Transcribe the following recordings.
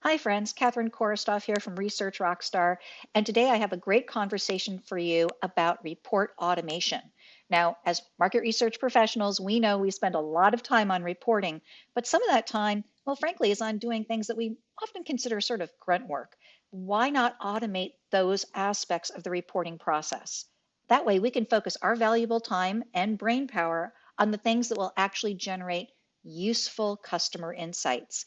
Hi, friends. Kathryn Korostoff here from Research Rockstar. And today I have a great conversation for you about report automation. Now, as market research professionals, we know we spend a lot of time on reporting, but some of that time, well, frankly, is on doing things that we often consider sort of grunt work. Why not automate those aspects of the reporting process? That way, we can focus our valuable time and brain power on the things that will actually generate useful customer insights.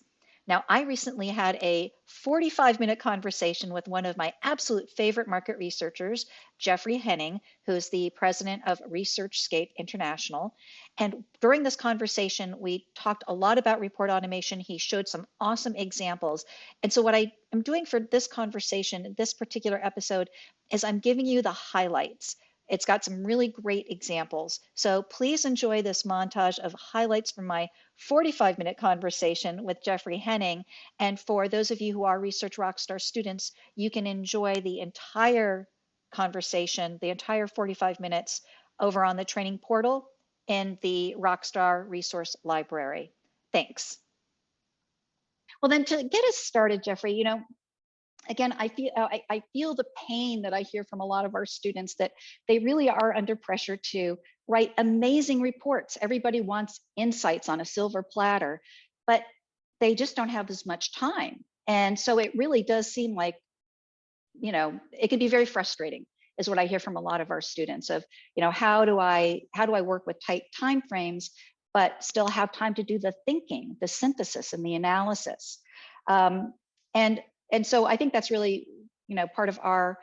Now, I recently had a 45-minute conversation with one of my absolute favorite market researchers, Jeffrey Henning, who is the president of ResearchScape International. And during this conversation, we talked a lot about report automation. He showed some awesome examples. And so what I am doing for this conversation, this particular episode, is I'm giving you the highlights. It's got some really great examples. So please enjoy this montage of highlights from my 45-minute conversation with Jeffrey Henning. And for those of you who are Research Rockstar students, you can enjoy the entire conversation, the entire 45 minutes over on the training portal in the Rockstar Resource Library. Thanks. Well, then to get us started, Jeffrey, again, I feel the pain that I hear from a lot of our students that they really are under pressure to write amazing reports. Everybody wants insights on a silver platter, but they just don't have as much time. And so it really does seem like, it can be very frustrating, is what I hear from a lot of our students of, how do I work with tight timeframes, but still have time to do the thinking, the synthesis, and the analysis. And so I think that's really, part of our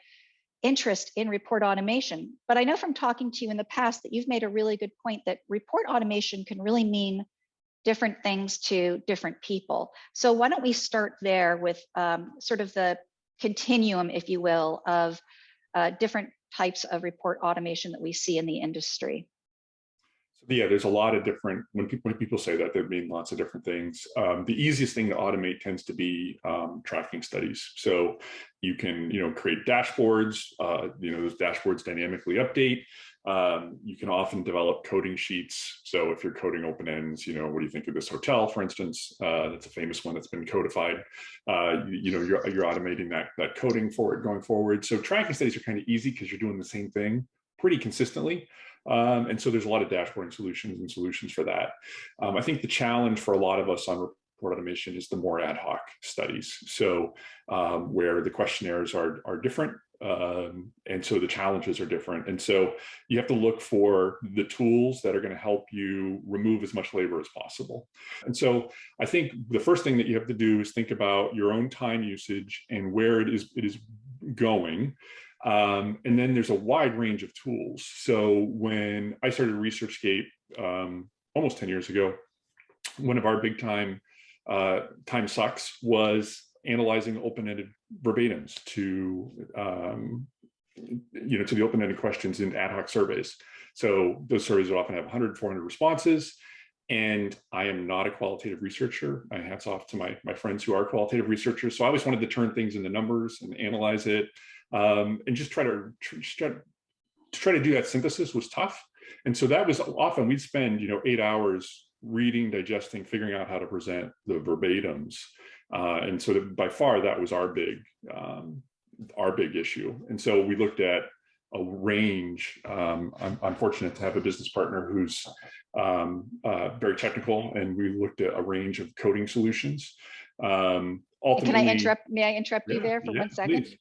interest in report automation. But I know from talking to you in the past that you've made a really good point that report automation can really mean different things to different people. So why don't we start there with sort of the continuum, if you will, of different types of report automation that we see in the industry. Yeah, there's a lot of different, when people say that, they mean lots of different things. The easiest thing to automate tends to be tracking studies. So you can, create dashboards, those dashboards dynamically update. You can often develop coding sheets. So if you're coding open ends, what do you think of this hotel, for instance? That's a famous one that's been codified. You're automating that coding for it going forward. So tracking studies are kind of easy because you're doing the same thing pretty consistently. And so there's a lot of dashboarding solutions for that. I think the challenge for a lot of us on report automation is the more ad hoc studies. So where the questionnaires are different. And so the challenges are different. And so you have to look for the tools that are going to help you remove as much labor as possible. And so I think the first thing that you have to do is think about your own time usage and where it is going. And then there's a wide range of tools. So when I started ResearchScape almost 10 years ago, one of our big time sucks was analyzing open-ended verbatims to the open-ended questions in ad hoc surveys. So those surveys often have 100, 400 responses. And I am not a qualitative researcher. Hats off to my friends who are qualitative researchers. So I always wanted to turn things into numbers and analyze it. And just try to do that synthesis was tough. And so that was often we'd spend 8 hours reading, digesting, figuring out how to present the verbatims. And so by far that was our big issue. And so we looked at a range. I'm fortunate to have a business partner who's very technical, and we looked at a range of coding solutions. Ultimately, may I interrupt you there for 1 second? Please.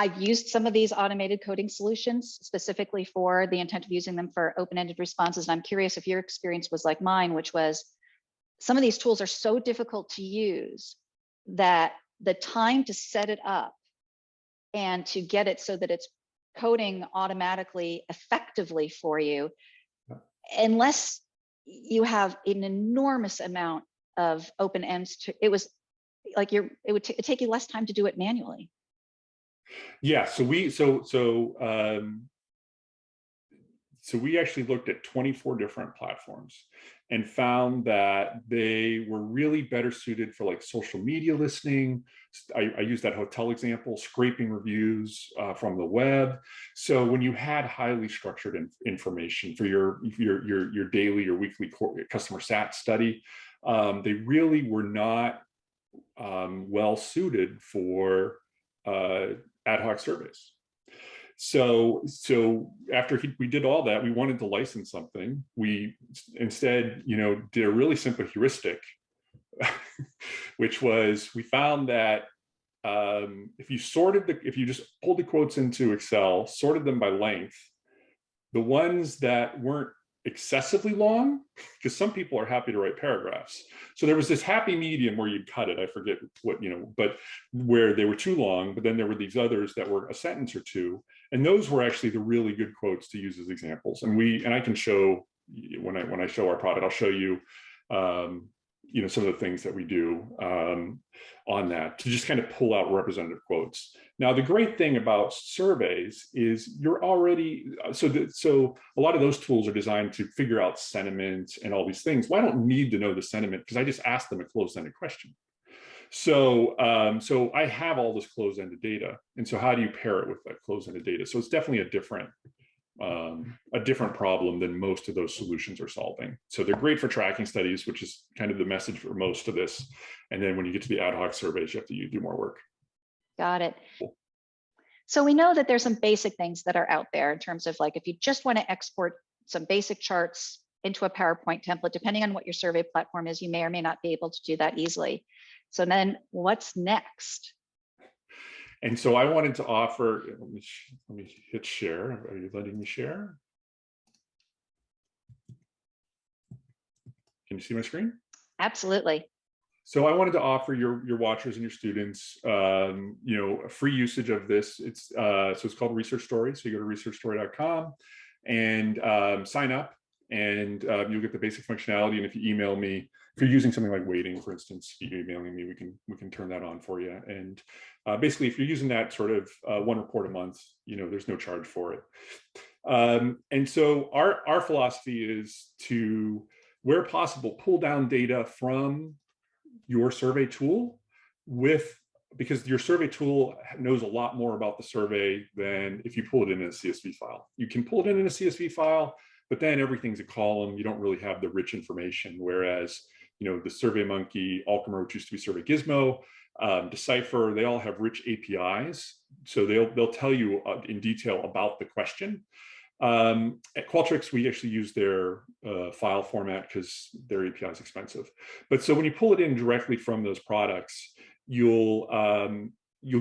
I've used some of these automated coding solutions specifically for the intent of using them for open-ended responses. And I'm curious if your experience was like mine, which was some of these tools are so difficult to use that the time to set it up and to get it so that it's coding automatically effectively for you, unless you have an enormous amount of open ends, it would take you less time to do it manually. Yeah, so we actually looked at 24 different platforms and found that they were really better suited for like social media listening. I used that hotel example, scraping reviews from the web. So when you had highly structured information for your daily or weekly customer sat study, they really were not well suited for ad hoc surveys. So after we did all that, we wanted to license something. We instead, did a really simple heuristic, which was we found that if you just pulled the quotes into Excel, sorted them by length, the ones that weren't excessively long, because some people are happy to write paragraphs. So there was this happy medium where you'd cut it. I forget what, but where they were too long, but then there were these others that were a sentence or two. And those were actually the really good quotes to use as examples. And I can show, when I show our product, I'll show you, some of the things that we do on that to just kind of pull out representative quotes. Now, the great thing about surveys is you're already, so a lot of those tools are designed to figure out sentiment and all these things. Well, I don't need to know the sentiment because I just ask them a closed-ended question. So I have all this closed-ended data. And so how do you pair it with that closed-ended data? So it's definitely a different problem than most of those solutions are solving. So they're great for tracking studies, which is kind of the message for most of this. And then when you get to the ad hoc surveys, you have to do more work. Got it. So we know that there's some basic things that are out there in terms of, like, if you just want to export some basic charts into a PowerPoint template, depending on what your survey platform is, you may or may not be able to do that easily. So then what's next? And so I wanted to offer, let me hit share. Are you letting me share? Can you see my screen? Absolutely. So I wanted to offer your watchers and your students, a free usage of this. So it's called Research Story. So you go to researchstory.com and sign up, and you'll get the basic functionality. And if you email me, if you're using something like Weighting, for instance, you're emailing me, we can turn that on for you. And basically, if you're using that sort of one report a month, there's no charge for it. And so our philosophy is to, where possible, pull down data from your survey tool because your survey tool knows a lot more about the survey than if you pull it in a CSV file. You can pull it in a CSV file, but then everything's a column. You don't really have the rich information. Whereas, the SurveyMonkey, Alchemy, which used to be Survey Gizmo, Decipher, they all have rich APIs. So they'll tell you in detail about the question. At Qualtrics, we actually use their file format because their API is expensive. But so when you pull it in directly from those products, you'll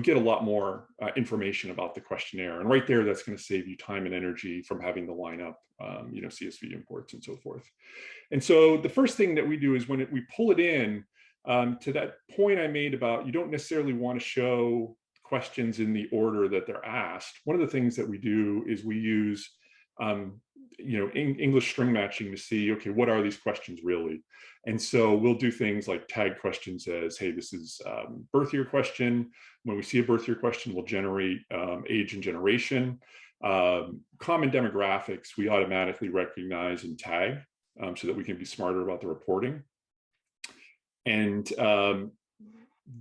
get a lot more information about the questionnaire. And right there, that's going to save you time and energy from having to line up, CSV imports and so forth. And so the first thing that we do is when we pull it in, to that point I made about you don't necessarily want to show questions in the order that they're asked. One of the things that we do is we use English string matching to see, okay, what are these questions really? And so we'll do things like tag questions as, hey, this is birth year question. When we see a birth year question, we'll generate age and generation. Common demographics, we automatically recognize and tag so that we can be smarter about the reporting. And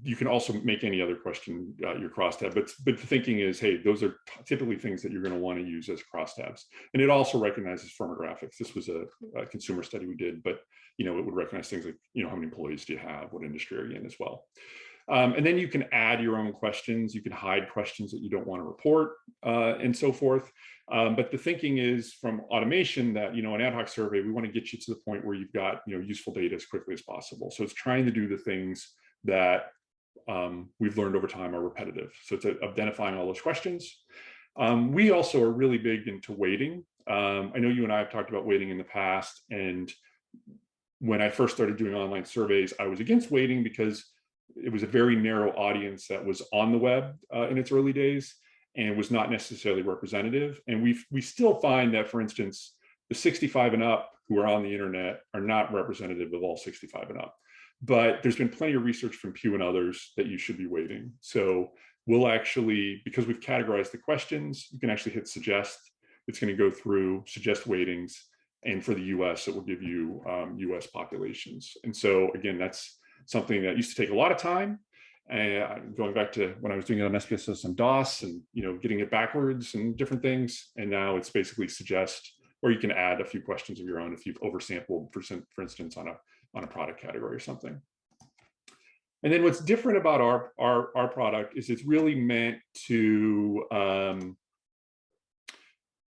you can also make any other question your crosstab, but the thinking is, hey, those are typically things that you're going to want to use as crosstabs. And it also recognizes firmographics. This was a consumer study we did, but it would recognize things like, how many employees do you have, what industry are you in as well. And then you can add your own questions. You can hide questions that you don't want to report and so forth. But the thinking is from automation that, an ad hoc survey, we want to get you to the point where you've got, useful data as quickly as possible. So it's trying to do the things that we've learned over time are repetitive. So it's identifying all those questions. We also are really big into weighting. I know you and I have talked about weighting in the past. And when I first started doing online surveys, I was against weighting because it was a very narrow audience that was on the web in its early days and was not necessarily representative. And we still find that, for instance, the 65 and up who are on the internet are not representative of all 65 and up. But there's been plenty of research from Pew and others that you should be weighting. So we'll actually, because we've categorized the questions, you can actually hit suggest. It's going to go through suggest weightings. And for the US, it will give you US populations. And so again, that's something that used to take a lot of time. And going back to when I was doing it on SPSS and DOS and getting it backwards and different things. And now it's basically suggest, or you can add a few questions of your own if you've oversampled, for instance, on a product category or something. And then what's different about our product is it's really meant to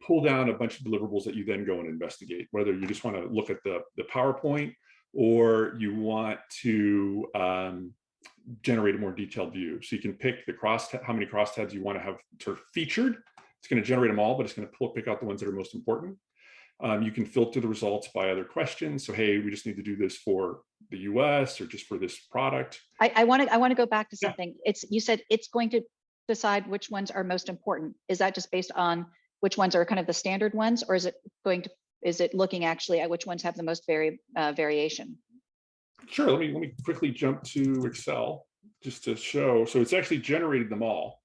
pull down a bunch of deliverables that you then go and investigate, whether you just want to look at the PowerPoint or you want to generate a more detailed view. So you can pick the how many crosstabs you want to have sort of featured. It's going to generate them all, but it's going to pick out the ones that are most important. You can filter the results by other questions. So, hey, we just need to do this for the US or just for this product. I want to go back to something. You said it's going to decide which ones are most important. Is that just based on which ones are kind of the standard ones, or is it looking actually at which ones have the most variation? Sure. Let me quickly jump to Excel just to show. So it's actually generated them all.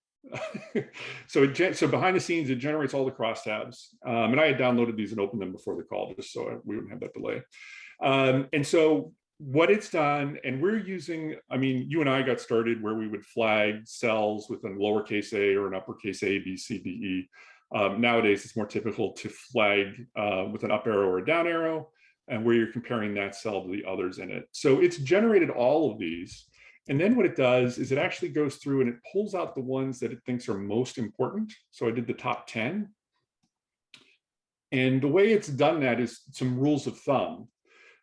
So behind the scenes, it generates all the crosstabs. And I had downloaded these and opened them before the call just so we wouldn't have that delay. And so what it's done, and we're using, I mean, you and I got started where we would flag cells with a lowercase a or an uppercase A, B, C, D, E. Nowadays, it's more typical to flag with an up arrow or a down arrow, and where you're comparing that cell to the others in it. So it's generated all of these. And then what it does is it actually goes through and it pulls out the ones that it thinks are most important. So I did the top 10. And the way it's done that is some rules of thumb.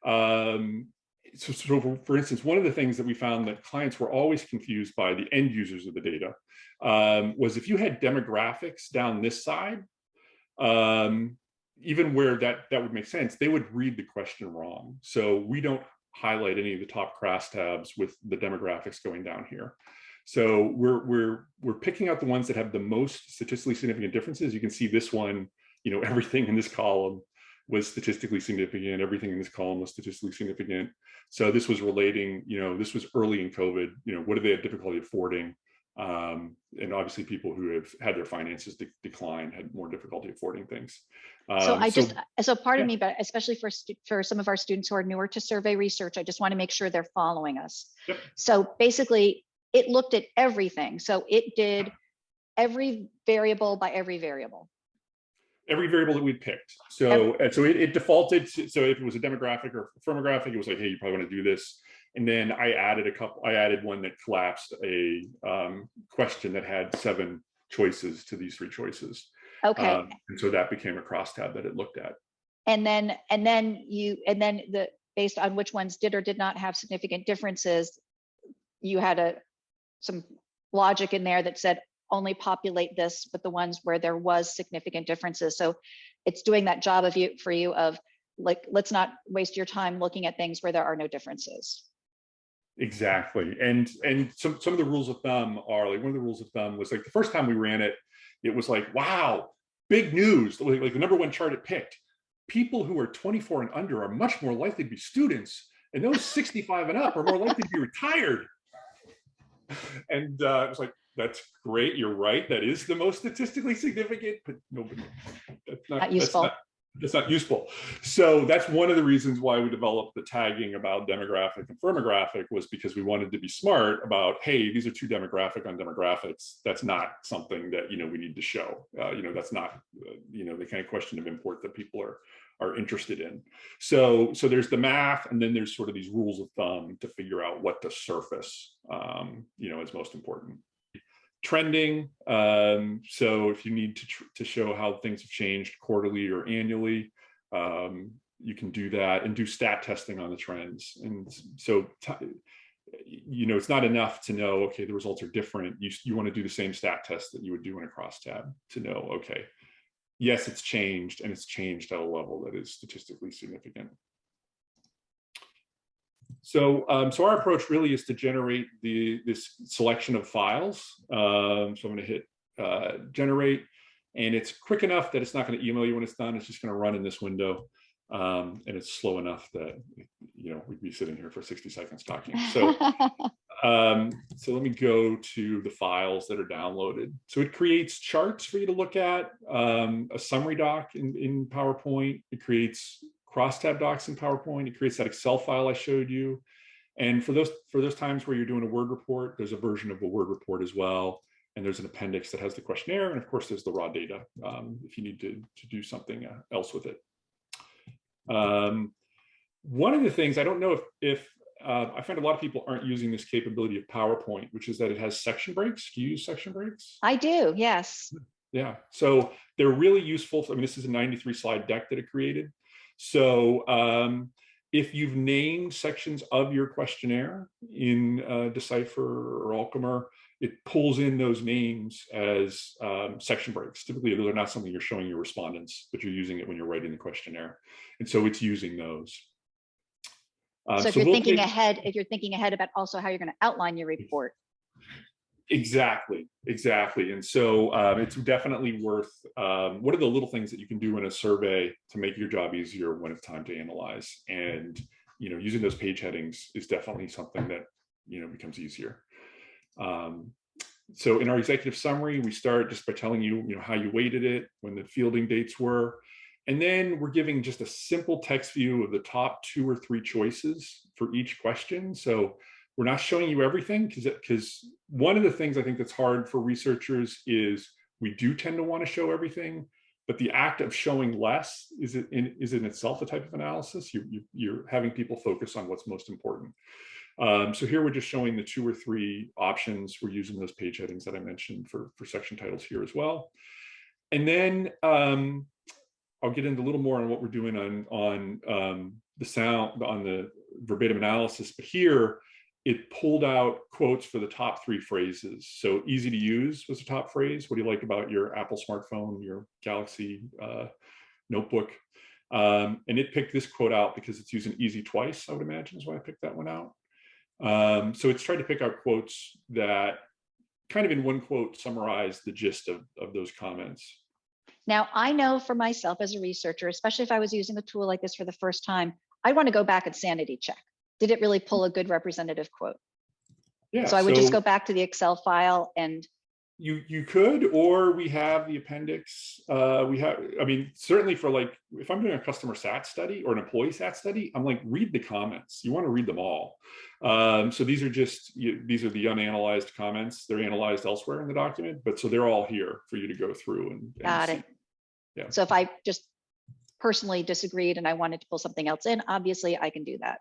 So for instance, one of the things that we found that clients were always confused by, the end users of the data, was if you had demographics down this side, even where that would make sense, they would read the question wrong. So we don't highlight any of the top crosstabs with the demographics going down here. So we're picking out the ones that have the most statistically significant differences. You can see this one, you know, everything in this column was statistically significant. Everything in this column was statistically significant. So this was relating, you know, this was early in COVID, you know, what do they have difficulty affording? And obviously people who have had their finances decline had more difficulty affording things. So pardon me, but especially for some of our students who are newer to survey research, I just want to make sure they're following us. Yep. So basically it looked at everything. So it did every variable by every variable. Every variable that we picked. So it defaulted to, so if it was a demographic or a firmographic, it was like, hey, you probably want to do this. And then I added one that collapsed a question that had 7 choices to these 3 choices. Okay. And so that became a crosstab that it looked at. And then based on which ones did or did not have significant differences, you had some logic in there that said only populate this with the ones where there was significant differences. So it's doing that job for you of like, let's not waste your time looking at things where there are no differences. Exactly. And some of the rules of thumb are like, one of the rules of thumb was like the first time we ran it, it was like, wow, big news. Like the #1 chart it picked. People who are 24 and under are much more likely to be students, and those 65 and up are more likely to be retired. And it was like, that's great. You're right. That is the most statistically significant, but nobody, that's not useful. That's not useful. So that's one of the reasons why we developed the tagging about demographic and firmographic, was because we wanted to be smart about, hey, these are 2 demographic on demographics. That's not something that, you know, we need to show. You know, that's not, you know, the kind of question of import that people are interested in. So there's the math, and then there's sort of these rules of thumb to figure out what to surface, you know, is most important. Trending. So if you need to show how things have changed quarterly or annually, you can do that and do stat testing on the trends. And so, you know, it's not enough to know, okay, the results are different. You want to do the same stat test that you would do in a crosstab to know, okay, yes, it's changed, and it's changed at a level that is statistically significant. So our approach really is to generate this selection of files. So I'm going to hit generate, and it's quick enough that it's not going to email you when it's done. It's just going to run in this window, and it's slow enough that, you know, we'd be sitting here for 60 seconds talking. So so let me go to the files that are downloaded. So it creates charts for you to look at, a summary doc in PowerPoint. It creates crosstab docs in PowerPoint. It creates that Excel file I showed you. And for those times where you're doing a Word report, there's a version of a Word report as well. And there's an appendix that has the questionnaire. And of course, there's the raw data if you need to do something else with it. One of the things, I don't know if I find a lot of people aren't using this capability of PowerPoint, which is that it has section breaks. Do you use section breaks? I do, yes. Yeah, so they're really useful. I mean, this is a 93 slide deck that it created. So if you've named sections of your questionnaire in Decipher or Alchemer, it pulls in those names as section breaks. Typically, those are not something you're showing your respondents, but you're using it when you're writing the questionnaire. And so it's using those. So if you're thinking ahead about also how you're going to outline your report. Exactly. And so it's definitely worth, what are the little things that you can do in a survey to make your job easier when it's time to analyze? And, using those page headings is definitely something that, becomes easier. So in our executive summary, we start just by telling you, how you weighted it, when the fielding dates were, and then we're giving just a simple text view of the top 2 or 3 choices for each question. So we're not showing you everything because one of the things I think that's hard for researchers is we do tend to want to show everything, but the act of showing less is in itself a type of analysis. You're having people focus on what's most important. So here we're just showing the 2 or 3 options. We're using those page headings that I mentioned for section titles here as well. And then I'll get into a little more on what we're doing on the sound, on the verbatim analysis, but here it pulled out quotes for the top 3 phrases. So easy to use was the top phrase. What do you like about your Apple smartphone, your Galaxy notebook? And it picked this quote out because it's using easy twice, I would imagine is why I picked that one out. So it's tried to pick out quotes that kind of in one quote summarize the gist of those comments. Now, I know for myself as a researcher, especially if I was using a tool like this for the first time, I'd want to go back and sanity check. Did it really pull a good representative quote? Yeah. So I would just go back to the Excel file and. You could, or we have the appendix. Certainly for like, if I'm doing a customer sat study or an employee sat study, I'm like, read the comments. You want to read them all. So these are the unanalyzed comments. They're analyzed elsewhere in the document, but so they're all here for you to go through and Got see. it. Yeah. So if I just personally disagreed and I wanted to pull something else in, obviously I can do that.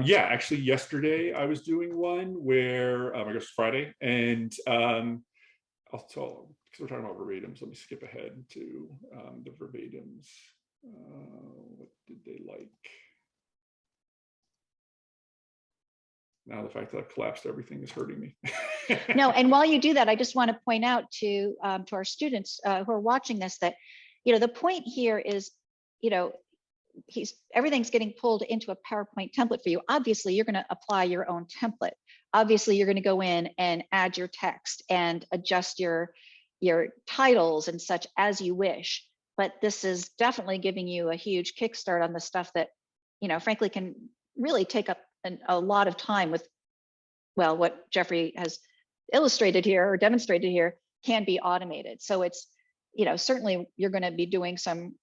Yeah, actually yesterday I was doing one where, I guess Friday, and I'll tell, because we're talking about verbatims, let me skip ahead to the verbatims. What did they like? Now the fact that I've collapsed everything is hurting me. No, and while you do that, I just want to point out to our students who are watching this that, the point here is, everything's getting pulled into a PowerPoint template for you. Obviously, you're going to apply your own template. Obviously, you're going to go in and add your text and adjust your titles and such as you wish. But this is definitely giving you a huge kickstart on the stuff that, frankly, can really take up a lot of time with, well, what Jeffrey has illustrated here or demonstrated here can be automated. So it's, certainly you're going to be doing some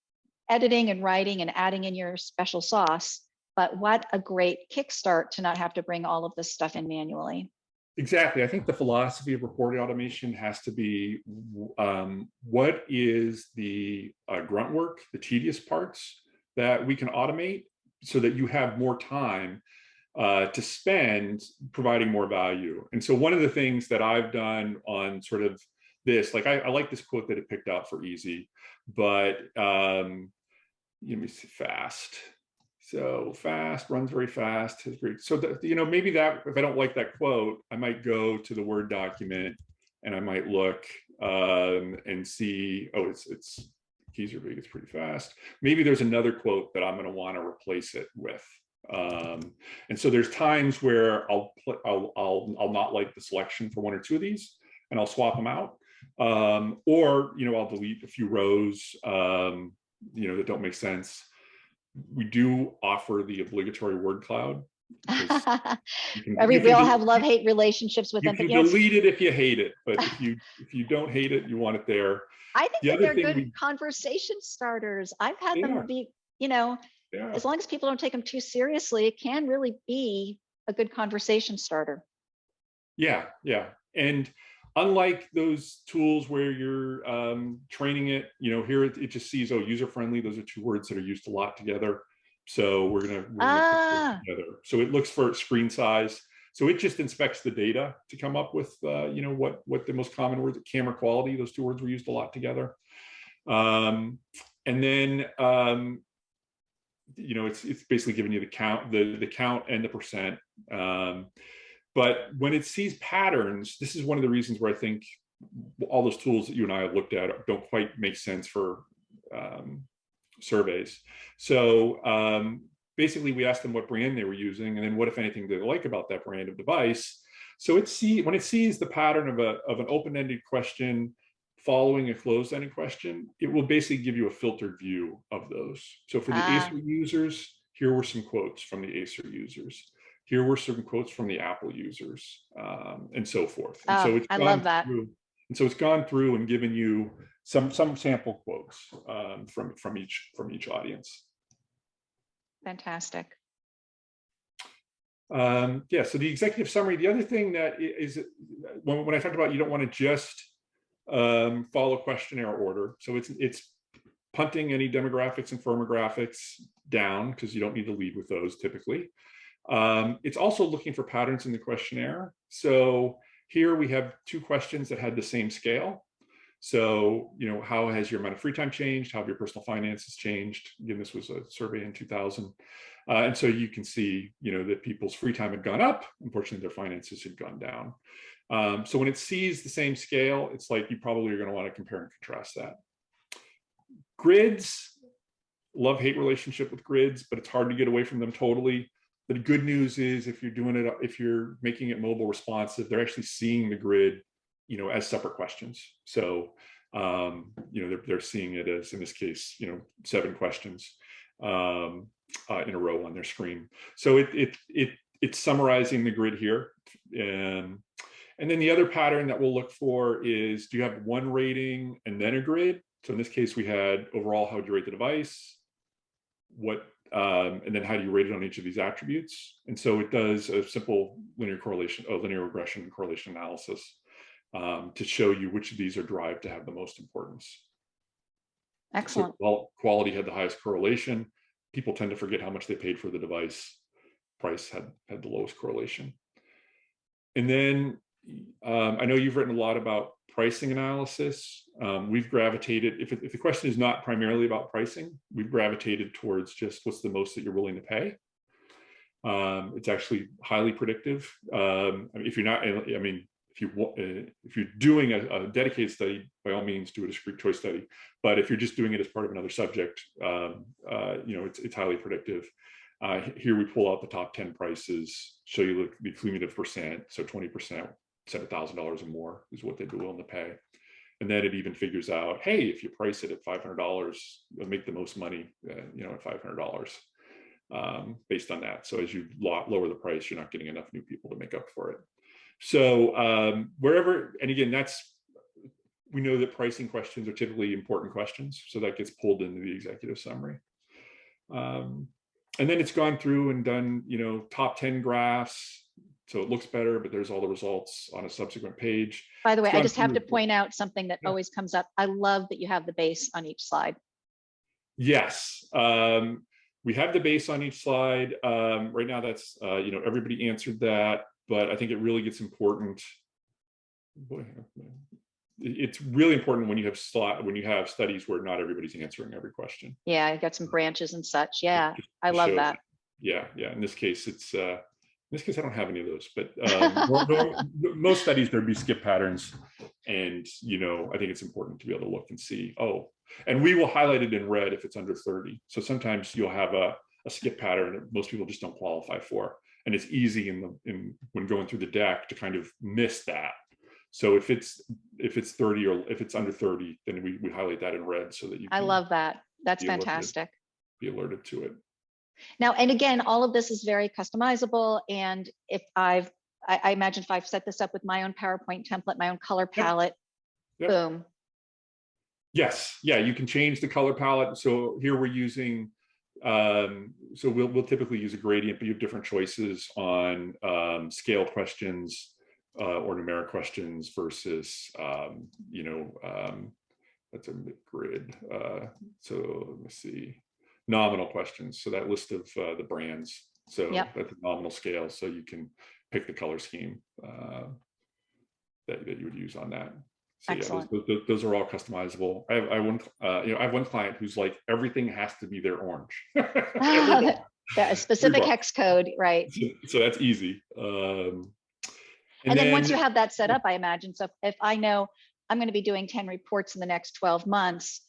editing and writing and adding in your special sauce, but what a great kickstart to not have to bring all of this stuff in manually. Exactly. I think the philosophy of reporting automation has to be what is the grunt work, the tedious parts that we can automate so that you have more time to spend providing more value. And so one of the things that I've done on sort of this, like I like this quote that it picked out for easy, but let me see, fast. So fast, runs very fast, is great. So that, maybe that if I don't like that quote, I might go to the Word document and I might look and see, oh, it's keys are big, it's pretty fast. Maybe there's another quote that I'm going to want to replace it with. And so there's times where I'll not like the selection for 1 or 2 of these, and I'll swap them out, or I'll delete a few rows that don't make sense. We do offer the obligatory word cloud. We all have love-hate relationships with them. You can delete it if you hate it, but if you don't hate it, you want it there. I think that they're good conversation starters. I've had them be, as long as people don't take them too seriously, it can really be a good conversation starter. Yeah. And unlike those tools where you're training it, here it just sees, oh, user-friendly. Those are 2 words that are used a lot together. So we're gonna put those together. So it looks for screen size. So it just inspects the data to come up with what the most common words. Camera quality, those two words were used a lot together. And then it's basically giving you the count, the count and the percent. But when it sees patterns, this is one of the reasons where I think all those tools that you and I have looked at don't quite make sense for surveys. So basically, we asked them what brand they were using, and then what, if anything, they like about that brand of device. So when it sees the pattern of an open-ended question following a closed-ended question, it will basically give you a filtered view of those. So for the Acer users, here were some quotes from the Acer users. Here were some quotes from the Apple users, and so forth. And so it's I love that. And so it's gone through and given you some sample quotes from each audience. Fantastic. Yeah. So the executive summary. The other thing that is when I talked about you don't want to just follow questionnaire order. So it's punting any demographics and firmographics down because you don't need to lead with those typically. It's also looking for patterns in the questionnaire. So here we have two questions that had the same scale. So, how has your amount of free time changed? How have your personal finances changed? Again, this was a survey in 2000. And so you can see, that people's free time had gone up. Unfortunately, their finances had gone down. So when it sees the same scale, it's like you probably are going to want to compare and contrast that. Grids, love-hate relationship with grids, but it's hard to get away from them totally. The good news is if you're making it mobile responsive, they're actually seeing the grid, as separate questions. So, they're seeing it as, in this case, 7 questions in a row on their screen. So it's summarizing the grid here. And then the other pattern that we'll look for is, do you have one rating and then a grid? So in this case, we had overall, how would you rate the device? And then how do you rate it on each of these attributes? And so it does a simple linear regression correlation analysis to show you which of these are derived to have the most importance. Excellent. So quality had the highest correlation. People tend to forget how much they paid for the device. Price had the lowest correlation. And then I know you've written a lot about pricing analysis. We've gravitated, if the question is not primarily about pricing, we've gravitated towards just what's the most that you're willing to pay. It's actually highly predictive. If you're doing a dedicated study, by all means do a discrete choice study. But if you're just doing it as part of another subject, it's highly predictive. Here we pull out the top 10 prices, show you the cumulative percent. So 20%, $7,000 or more is what they'd be willing to pay. And then it even figures out, hey, if you price it at $500, you'll make the most money, at $500 based on that. So as you lower the price, you're not getting enough new people to make up for it. So wherever, and again, we know that pricing questions are typically important questions. So that gets pulled into the executive summary. And then it's gone through and done, top 10 graphs. So it looks better, but there's all the results on a subsequent page. By the way, I just have to point out something that always comes up. I love that you have the base on each slide. Yes. We have the base on each slide. Right now, that's, everybody answered that, but I think it really gets important. It's really important when you have studies where not everybody's answering every question. Yeah, you got some branches and such. Yeah, I love that. Yeah. In this case, I don't have any of those, but most studies there'd be skip patterns, and I think it's important to be able to look and see. Oh, and we will highlight it in red if it's under 30. So sometimes you'll have a skip pattern that most people just don't qualify for, and it's easy when going through the deck to kind of miss that. So if it's 30 or if it's under 30, then we highlight that in red so that you can. I love that. That's fantastic. Be alerted to it. Now, and again, all of this is very customizable. And if I imagine if I've set this up with my own PowerPoint template, my own color palette, boom. Yes. Yeah. You can change the color palette. So here we're using, so we'll typically use a gradient, but you have different choices on scale questions or numeric questions versus, that's a grid. So let me see. nominal questions. So that list of the brands. So Yep. at the nominal scale, so you can pick the color scheme that you would use on that. So yeah, Excellent. those are all customizable. I have one client who's like, everything has to be their orange. Every box. A specific hex code, right? So that's easy. And then once you have that set up, I imagine, so if I know I'm going to be doing 10 reports in the next 12 months,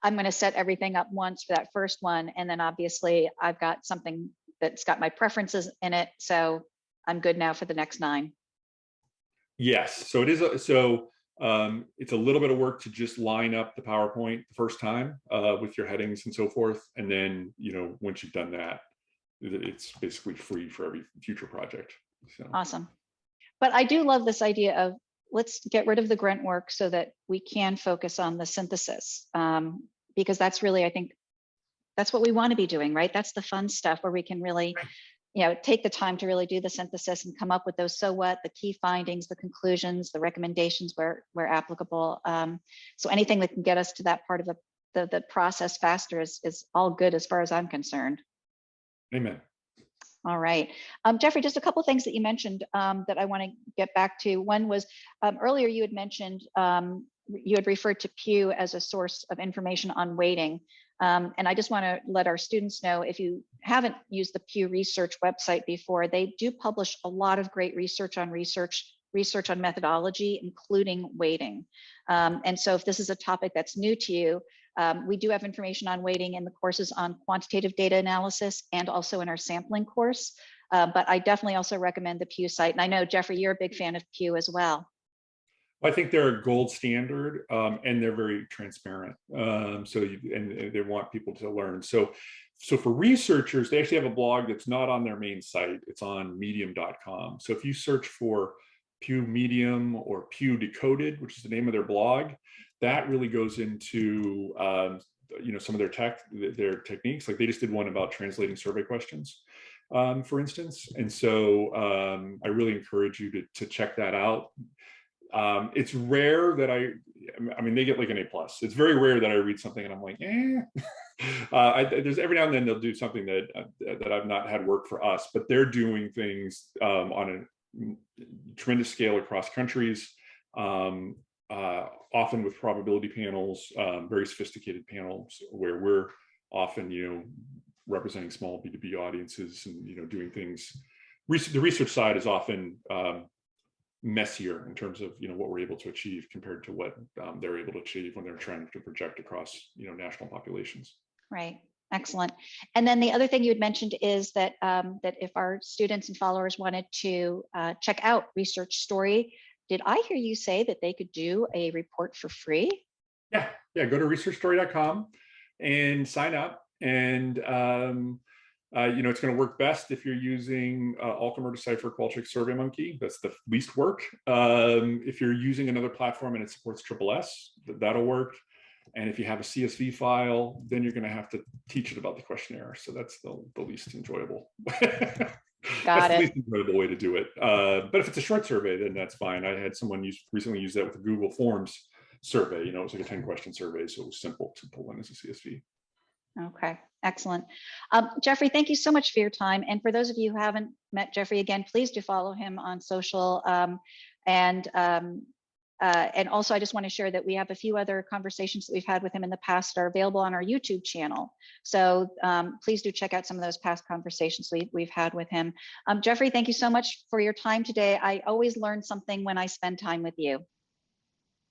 I'm going to set everything up once for that first one. And then obviously I've got something that's got my preferences in it. So I'm good now for the next 9. Yes. So it is. It's a little bit of work to just line up the PowerPoint the first time with your headings and so forth. And then, once you've done that, it's basically free for every future project. So. Awesome. But I do love this idea of let's get rid of the grunt work so that we can focus on the synthesis. Because that's really, I think, that's what we want to be doing, right? That's the fun stuff where we can really, take the time to really do the synthesis and come up with those so what, the key findings, the conclusions, the recommendations where applicable. So anything that can get us to that part of the process faster is all good as far as I'm concerned. Amen. All right. Jeffrey, just a couple of things that you mentioned that I want to get back to. One was earlier you had mentioned, you had referred to Pew as a source of information on weighting. And I just want to let our students know, if you haven't used the Pew Research website before, they do publish a lot of great research on methodology, including weighting. And so if this is a topic that's new to you, we do have information on weighting in the courses on quantitative data analysis and also in our sampling course. But I definitely also recommend the Pew site. And I know, Jeffrey, you're a big fan of Pew as well. I think they're a gold standard and they're very transparent. And they want people to learn. So for researchers, they actually have a blog that's not on their main site. It's on medium.com. So if you search for Pew Medium or Pew Decoded, which is the name of their blog, that really goes into some of their techniques. Like they just did one about translating survey questions, for instance. And so I really encourage you to check that out. It's rare that I mean, they get like an A+. It's very rare that I read something and I'm like, there's every now and then they'll do something that I've not had work for us, but they're doing things on a tremendous scale across countries, often with probability panels, very sophisticated panels where we're often, representing small B2B audiences and, doing things. The research side is often messier in terms of what we're able to achieve compared to what they're able to achieve when they're trying to project across national populations. Right. Excellent. And then the other thing you had mentioned is that that if our students and followers wanted to check out Research Story, did I hear you say that they could do a report for free? Yeah. Go to researchstory.com and sign up. And it's going to work best if you're using Alchemer, Decipher, Qualtrics, SurveyMonkey. That's the least work. If you're using another platform and it supports SSS, that'll work. And if you have a CSV file, then you're going to have to teach it about the questionnaire. So that's the least enjoyable. That's the least enjoyable way to do it. But if it's a short survey, then that's fine. I had someone recently use that with the Google Forms survey. It was like a 10-question survey, so it was simple to pull in as a CSV. Okay, excellent. Jeffrey, thank you so much for your time. And for those of you who haven't met Jeffrey, again, please do follow him on social. And also, I just want to share that we have a few other conversations that we've had with him in the past that are available on our YouTube channel. So please do check out some of those past conversations we've had with him. Jeffrey, thank you so much for your time today. I always learn something when I spend time with you.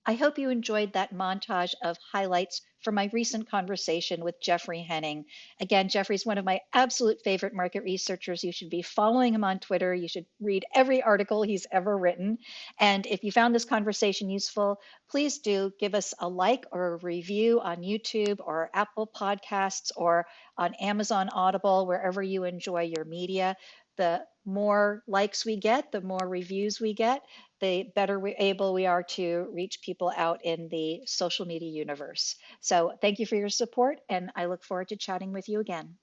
I hope you enjoyed that montage of highlights from my recent conversation with Jeffrey Henning. Again, Jeffrey's one of my absolute favorite market researchers. You should be following him on Twitter. You should read every article he's ever written. And if you found this conversation useful, please do give us a like or a review on YouTube or Apple Podcasts or on Amazon Audible, wherever you enjoy your media. The more likes we get, the more reviews we get, the better able we are to reach people out in the social media universe. So thank you for your support, and I look forward to chatting with you again.